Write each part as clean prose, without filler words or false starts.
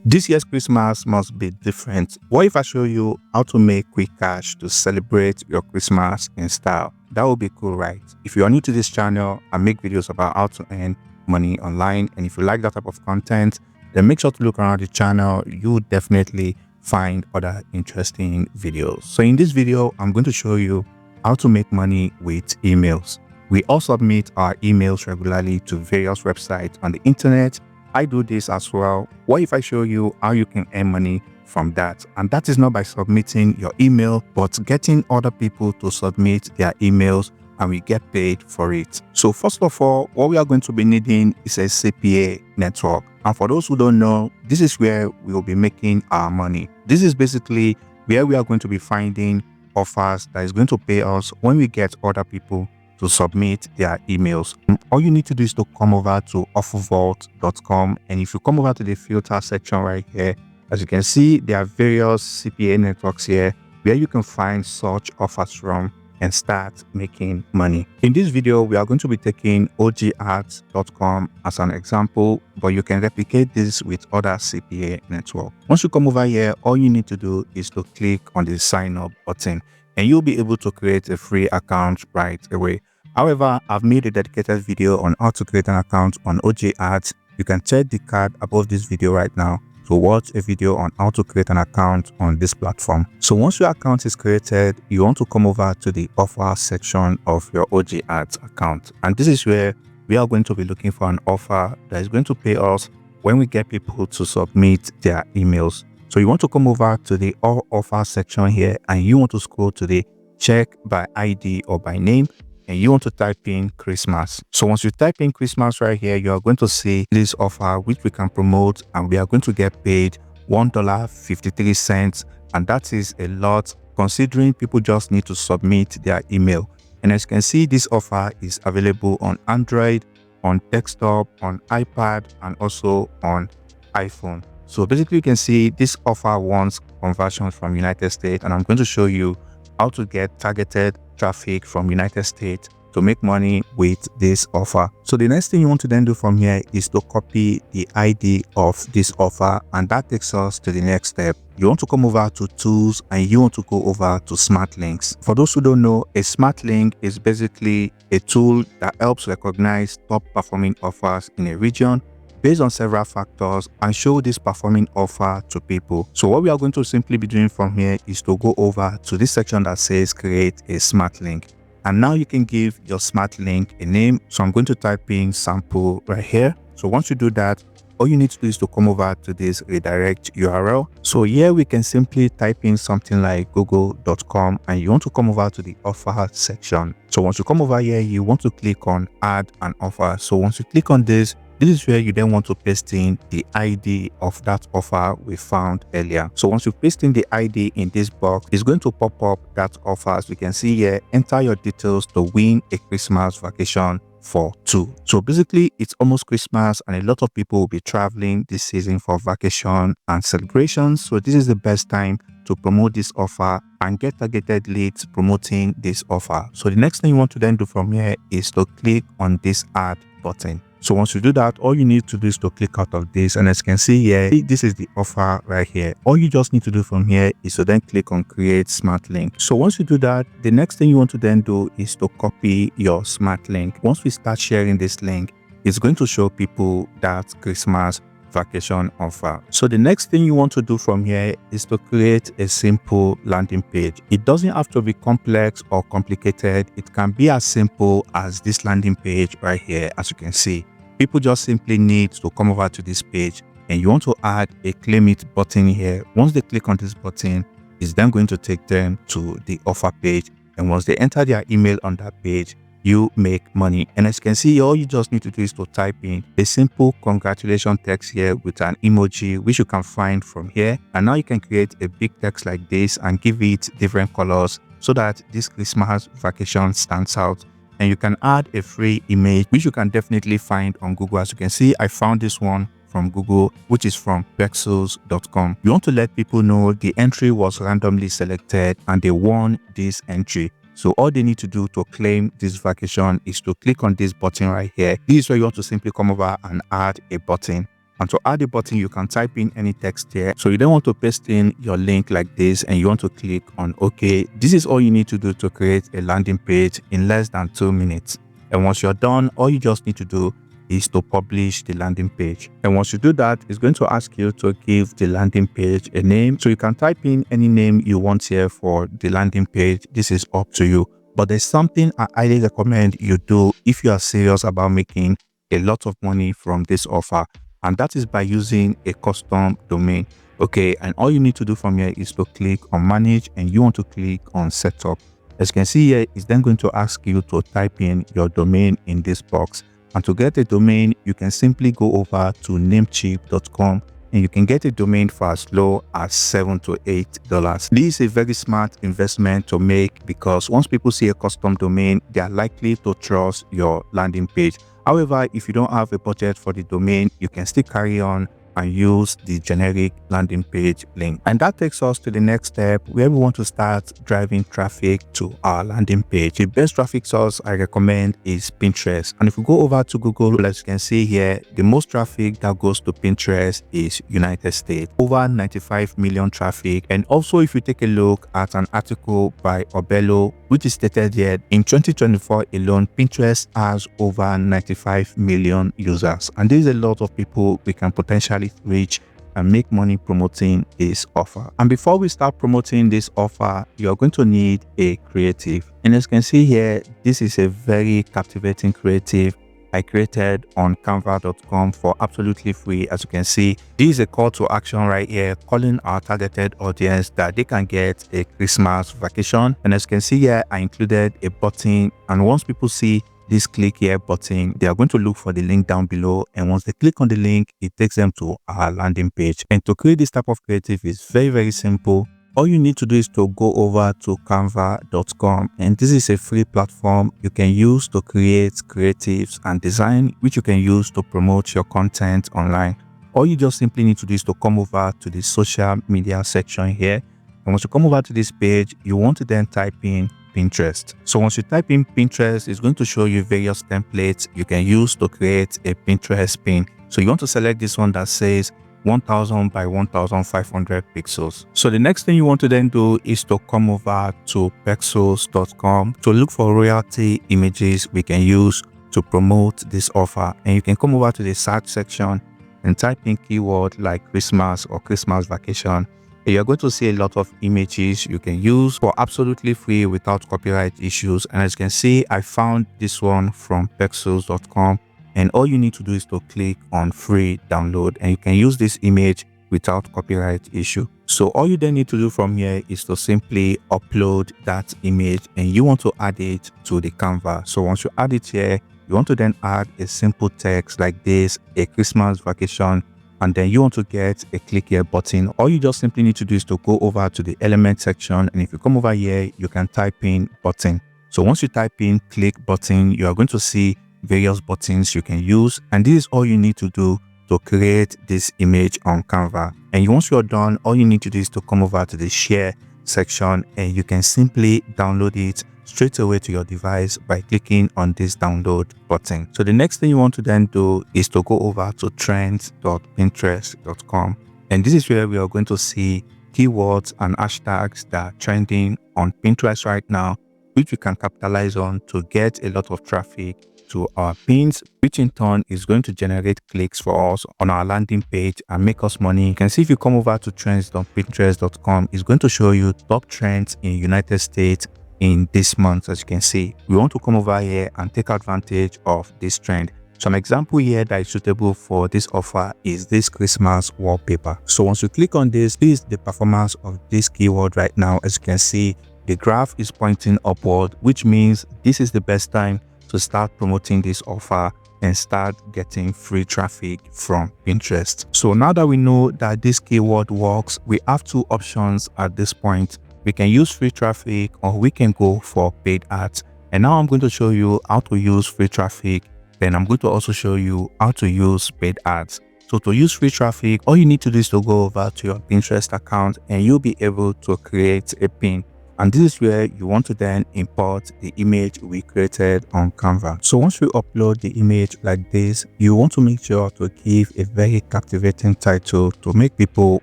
This year's Christmas must be different. What if I show you how to make quick cash to celebrate your Christmas in style? That would be cool, right? If you are new to this channel, I make videos about how to earn money online. And if you like that type of content, then make sure to look around the channel. You will definitely find other interesting videos. So in this video, I'm going to show you how to make money with emails. We all submit our emails regularly to various websites on the internet. I do this as well. What if I show you how you can earn money from that? And that is not by submitting your email, but getting other people to submit their emails and we get paid for it. So first of all, what we are going to be needing is a CPA network. And for those who don't know, this is where we will be making our money. This is basically where we are going to be finding offers that is going to pay us when we get other people to submit their emails. All you need to do is to come over to offervault.com, and if you come over to the filter section right here, as you can see, there are various CPA networks here where you can find such offers from and start making money. In this video, we are going to be taking ogads.com as an example, but you can replicate this with other CPA networks. Once you come over here, all you need to do is to click on the sign up button and you'll be able to create a free account right away. However, I've made a dedicated video on how to create an account on OG Ads. You can check the card above this video right now to watch a video on how to create an account on this platform. So once your account is created, you want to come over to the offer section of your OG Ads account. And this is where we are going to be looking for an offer that is going to pay us when we get people to submit their emails. So you want to come over to the all offer section here and you want to scroll to the check by ID or by name and you want to type in Christmas. So once you type in Christmas right here, you are going to see this offer which we can promote and we are going to get paid $1.53, and that is a lot considering people just need to submit their email. And as you can see, this offer is available on Android, on desktop, on iPad, and also on iPhone. So basically you can see this offer wants conversions from United States, and I'm going to show you how to get targeted traffic from United States to make money with this offer. So the next thing you want to then do from here is to copy the ID of this offer, and that takes us to the next step. You want to come over to tools and you want to go over to smart links. For those who don't know, a smart link is basically a tool that helps recognize top performing offers in a region based on several factors and show this performing offer to people. So what we are going to simply be doing from here is to go over to this section that says create a smart link. And now you can give your smart link a name. So I'm going to type in sample right here. So once you do that, all you need to do is to come over to this redirect URL. So here we can simply type in something like google.com and you want to come over to the offer section. So once you come over here, you want to click on add an offer. So once you click on this is where you then want to paste in the ID of that offer we found earlier. So once you paste in the ID in this box, it's going to pop up that offer. As we can see here, enter your details to win a Christmas vacation for two. So basically it's almost Christmas and a lot of people will be traveling this season for vacation and celebrations. So this is the best time to promote this offer and get targeted leads promoting this offer. So the next thing you want to then do from here is to click on this add button. So once you do that, all you need to do is to click out of this, and as you can see here, this is the offer right here. All you just need to do from here is to then click on create smart link. So once you do that, the next thing you want to then do is to copy your smart link. Once we start sharing this link, it's going to show people that Christmas vacation offer. So the next thing you want to do from here is to create a simple landing page. It doesn't have to be complex or complicated. It can be as simple as this landing page right here. As you can see, people just simply need to come over to this page and you want to add a claim it button here. Once they click on this button, it's then going to take them to the offer page, and once they enter their email on that page, you make money. And as you can see, all you just need to do is to type in a simple congratulations text here with an emoji, which you can find from here. And now you can create a big text like this and give it different colors so that this Christmas vacation stands out. And you can add a free image, which you can definitely find on Google. As you can see, I found this one from Google, which is from pexels.com. You want to let people know the entry was randomly selected and they won this entry. So all they need to do to claim this vacation is to click on this button right here. This is where you want to simply come over and add a button. And to add a button, you can type in any text here. So you don't want to paste in your link like this and you want to click on OK. This is all you need to do to create a landing page in less than 2 minutes. And once you're done, all you just need to do is to publish the landing page. And once you do that, it's going to ask you to give the landing page a name. So you can type in any name you want here for the landing page. This is up to you. But there's something I highly recommend you do if you are serious about making a lot of money from this offer, and that is by using a custom domain. Okay, and all you need to do from here is to click on manage and you want to click on setup. As you can see here, it's then going to ask you to type in your domain in this box. And to get a domain, you can simply go over to namecheap.com and you can get a domain for as low as $7 to $8. This is a very smart investment to make because once people see a custom domain, they are likely to trust your landing page. However, if you don't have a budget for the domain, you can still carry on and use the generic landing page link. And that takes us to the next step where we want to start driving traffic to our landing page. The best traffic source I recommend is Pinterest. And if we go over to Google, as you can see here, the most traffic that goes to Pinterest is United States, over 95 million traffic. And also if you take a look at an article by Obello, which is stated here, in 2024 alone, Pinterest has over 95 million users. And there's a lot of people we can potentially reach and make money promoting this offer. And before we start promoting this offer, you're going to need a creative. And as you can see here, this is a very captivating creative I created on canva.com for absolutely free. As you can see, this is a call to action right here, calling our targeted audience that they can get a Christmas vacation. And as you can see here, I included a button, and once people see this click here button, they are going to look for the link down below, and once they click on the link, it takes them to our landing page. And to create this type of creative is very simple. All you need to do is to go over to canva.com, and this is a free platform you can use to create creatives and design, which you can use to promote your content online. All you just simply need to do is to come over to the social media section here, and once you come over to this page, you want to then type in Pinterest. So once you type in Pinterest, it's going to show you various templates you can use to create a Pinterest pin. So you want to select this one that says 1000 by 1500 pixels. So the next thing you want to then do is to come over to pexels.com to look for royalty images we can use to promote this offer. And you can come over to the search section and type in keyword like Christmas or Christmas vacation. And you're going to see a lot of images you can use for absolutely free without copyright issues. And as you can see, I found this one from pexels.com. And all you need to do is to click on free download, and you can use this image without copyright issue. So all you then need to do from here is to simply upload that image, and you want to add it to the Canva. So once you add it here, you want to then add a simple text like this, a Christmas vacation, and then you want to get a click here button. All you just simply need to do is to go over to the element section, and if you come over here, you can type in button. So once you type in click button, you are going to see various buttons you can use, and this is all you need to do to create this image on Canva. And once you're done, all you need to do is to come over to the share section, and you can simply download it straight away to your device by clicking on this download button. So the next thing you want to then do is to go over to trends.pinterest.com, and this is where we are going to see keywords and hashtags that are trending on Pinterest right now, which we can capitalize on to get a lot of traffic to our pins, which in turn is going to generate clicks for us on our landing page and make us money. You can see if you come over to trends.pinterest.com, it's going to show you top trends in United States in this month. As you can see, we want to come over here and take advantage of this trend. Some example here that is suitable for this offer is this Christmas wallpaper. So once you click on this is the performance of this keyword right now. As you can see, the graph is pointing upward, which means this is the best time to start promoting this offer and start getting free traffic from Pinterest. So now that we know that this keyword works, we have two options at this point. We can use free traffic or we can go for paid ads. And now I'm going to show you how to use free traffic. Then I'm going to also show you how to use paid ads. So to use free traffic, all you need to do is to go over to your Pinterest account and you'll be able to create a pin. And this is where you want to then import the image we created on Canva. So once you upload the image like this, you want to make sure to give a very captivating title to make people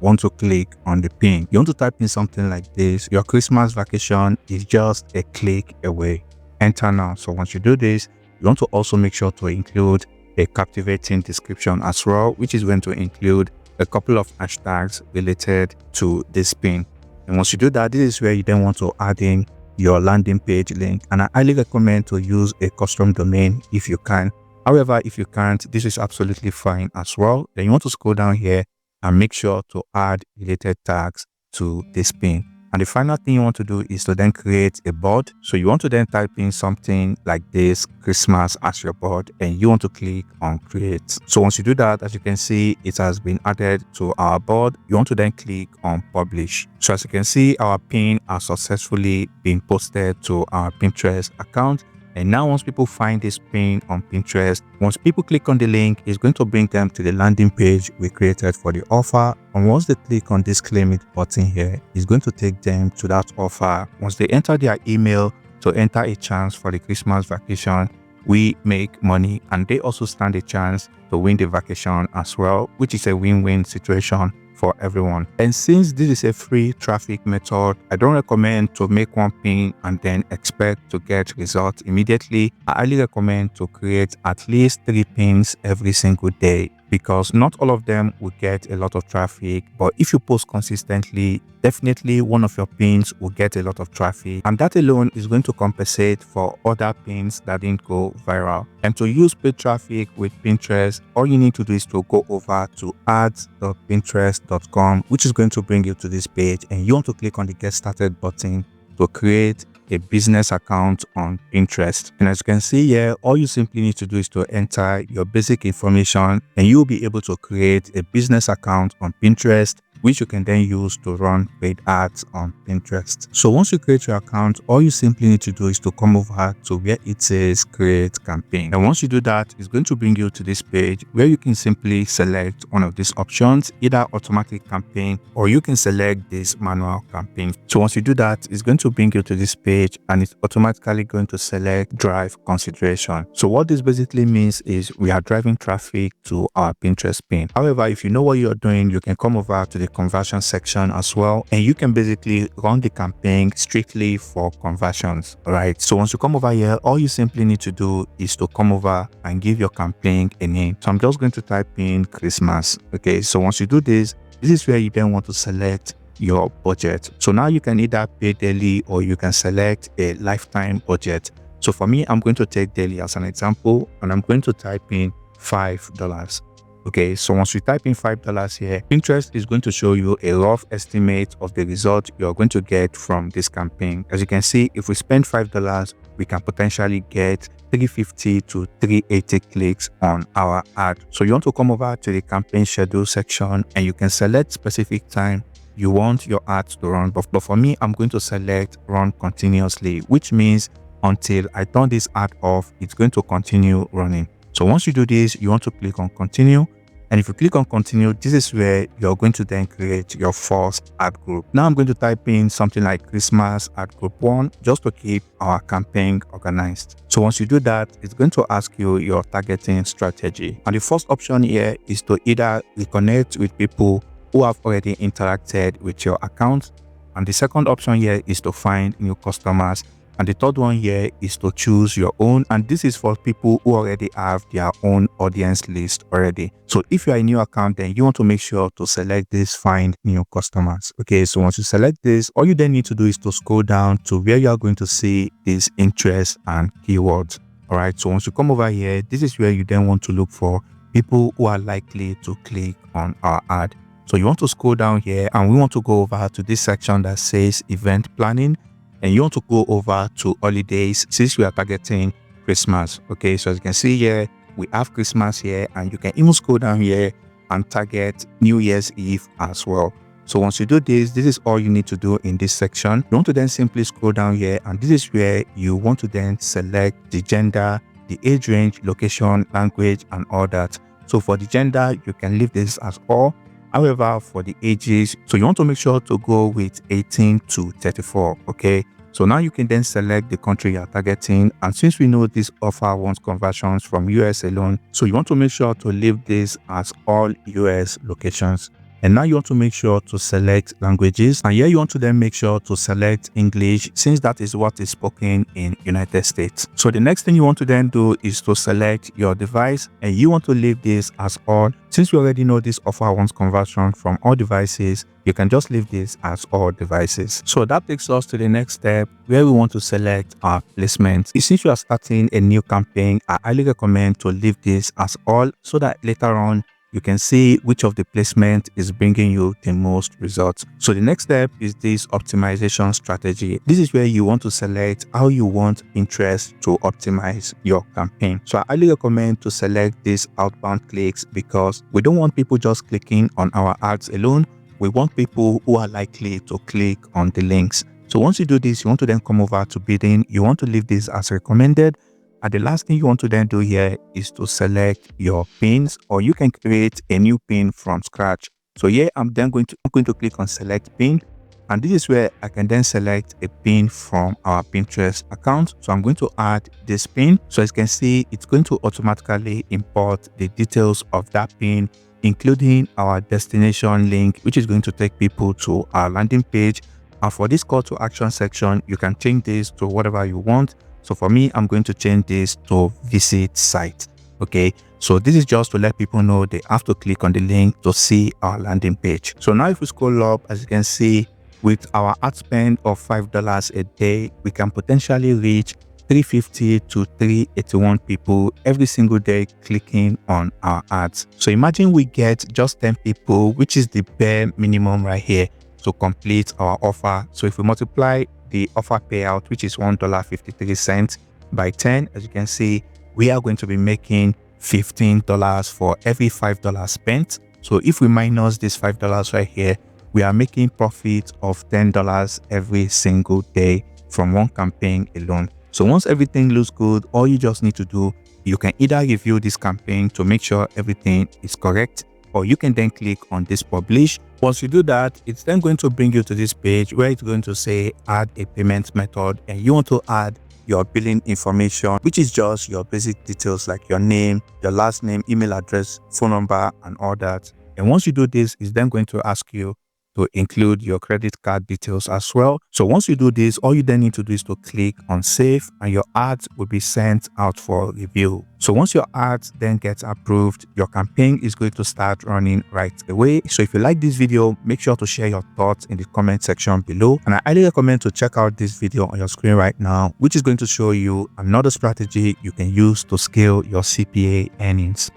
want to click on the pin. You want to type in something like this: your Christmas vacation is just a click away. Enter now. So once you do this, you want to also make sure to include a captivating description as well, which is going to include a couple of hashtags related to this pin. And once you do that, this is where you then want to add in your landing page link. And I highly recommend to use a custom domain if you can. However, if you can't, this is absolutely fine as well. Then you want to scroll down here and make sure to add related tags to this pin. And the final thing you want to do is to then create a board. So you want to then type in something like this: Christmas as your board, and you want to click on create. So once you do that, as you can see, it has been added to our board. You want to then click on publish. So as you can see, our pin has successfully been posted to our Pinterest account. And now once people find this pin on Pinterest, once people click on the link, it's going to bring them to the landing page we created for the offer. And once they click on this claim it button here, it's going to take them to that offer. Once they enter their email to enter a chance for the Christmas vacation, we make money, and they also stand a chance to win the vacation as well, which is a win-win situation for everyone. And since this is a free traffic method, I don't recommend to make one pin and then expect to get results immediately. I highly recommend to create at least 3 pins every single day, because not all of them will get a lot of traffic, but if you post consistently, definitely one of your pins will get a lot of traffic, and that alone is going to compensate for other pins that didn't go viral. And to use paid traffic with Pinterest, all you need to do is to go over to ads.pinterest.com, which is going to bring you to this page, and you want to click on the get started button to create a business account on Pinterest. And as you can see here, all you simply need to do is to enter your basic information, and you'll be able to create a business account on Pinterest, which you can then use to run paid ads on Pinterest. So once you create your account, all you simply need to do is to come over to where it says create campaign. And once you do that, it's going to bring you to this page where you can simply select one of these options, either automatic campaign, or you can select this manual campaign. So once you do that, it's going to bring you to this page, and it's automatically going to select drive consideration. So what this basically means is we are driving traffic to our Pinterest pin. However, if you know what you're doing, you can come over to the conversion section as well, and you can basically run the campaign strictly for conversions. All right, so once you come over here, all you simply need to do is to come over and give your campaign a name. So I'm just going to type in Christmas. Okay, so once you do this, this is where you then want to select your budget. So now you can either pay daily or you can select a lifetime budget. So for me, I'm going to take daily as an example, and I'm going to type in $5. Okay, so once you type in $5 here, Pinterest is going to show you a rough estimate of the result you're going to get from this campaign. As you can see, if we spend $5, we can potentially get 350 to 380 clicks on our ad. So you want to come over to the campaign schedule section, and you can select specific time you want your ads to run. But for me, I'm going to select run continuously, which means until I turn this ad off, it's going to continue running. So once you do this, you want to click on continue. And if you click on continue, this is where you're going to then create your first ad group. Now I'm going to type in something like Christmas ad group 1, just to keep our campaign organized. So once you do that, it's going to ask you your targeting strategy. And the first option here is to either reconnect with people who have already interacted with your account. And the second option here is to find new customers. And the third one here is to choose your own, and this is for people who already have their own audience list already. So if you are a new account, then you want to make sure to select this find new customers. Okay, so once you select this, all you then need to do is to scroll down to where you are going to see these interests and keywords. All right, so once you come over here, this is where you then want to look for people who are likely to click on our ad. So you want to scroll down here, and we want to go over to this section that says event planning. And you want to go over to holidays, since we are targeting Christmas. Okay, so as you can see here, we have Christmas here, and you can even scroll down here and target New Year's Eve as well. So once you do this, this is all you need to do in this section. You want to then simply scroll down here, and this is where you want to then select the gender, the age range, location, language, and all that. So for the gender, you can leave this as all. However, for the ages, so you want to make sure to go with 18 to 34. Okay. So now you can then select the country you're targeting. And since we know this offer wants conversions from US alone, so you want to make sure to leave this as all US locations. And now you want to make sure to select languages. And here you want to then make sure to select English, since that is what is spoken in United States. So the next thing you want to then do is to select your device, and you want to leave this as all. Since we already know this offer wants conversion from all devices, you can just leave this as all devices. So that takes us to the next step, where we want to select our placement. Since you are starting a new campaign, I highly recommend to leave this as all, so that later on you can see which of the placement is bringing you the most results. So the next step is this optimization strategy. This is where you want to select how you want Pinterest to optimize your campaign. So I highly recommend to select these outbound clicks, because we don't want people just clicking on our ads alone. We want people who are likely to click on the links. So once you do this, you want to then come over to bidding. You want to leave this as recommended. And the last thing you want to then do here is to select your pins, or you can create a new pin from scratch. So here I'm going to click on select pin, and this is where I can then select a pin from our Pinterest account. So I'm going to add this pin. So as you can see, it's going to automatically import the details of that pin, including our destination link, which is going to take people to our landing page. And for this call to action section, you can change this to whatever you want. So for me, I'm going to change this to visit site. Okay, so this is just to let people know they have to click on the link to see our landing page. So now if we scroll up, as you can see, with our ad spend of $5 a day, we can potentially reach 350 to 381 people every single day clicking on our ads. So imagine we get just 10 people, which is the bare minimum right here, to complete our offer. So if we multiply the offer payout, which is $1.53 by 10, as you can see, we are going to be making $15 for every $5 spent. So if we minus this $5 right here, we are making profit of $10 every single day from one campaign alone. So once everything looks good, all you just need to do, you can either review this campaign to make sure everything is correct, or you can then click on this publish. Once you do that, it's then going to bring you to this page where it's going to say add a payment method, and you want to add your billing information, which is just your basic details like your name, your last name, email address, phone number, and all that. And once you do this, it's then going to ask you to include your credit card details as well. So once you do this, all you then need to do is to click on save, and your ads will be sent out for review. So once your ads then gets approved, your campaign is going to start running right away. So if you like this video, make sure to share your thoughts in the comment section below. And I highly recommend to check out this video on your screen right now, which is going to show you another strategy you can use to scale your CPA earnings.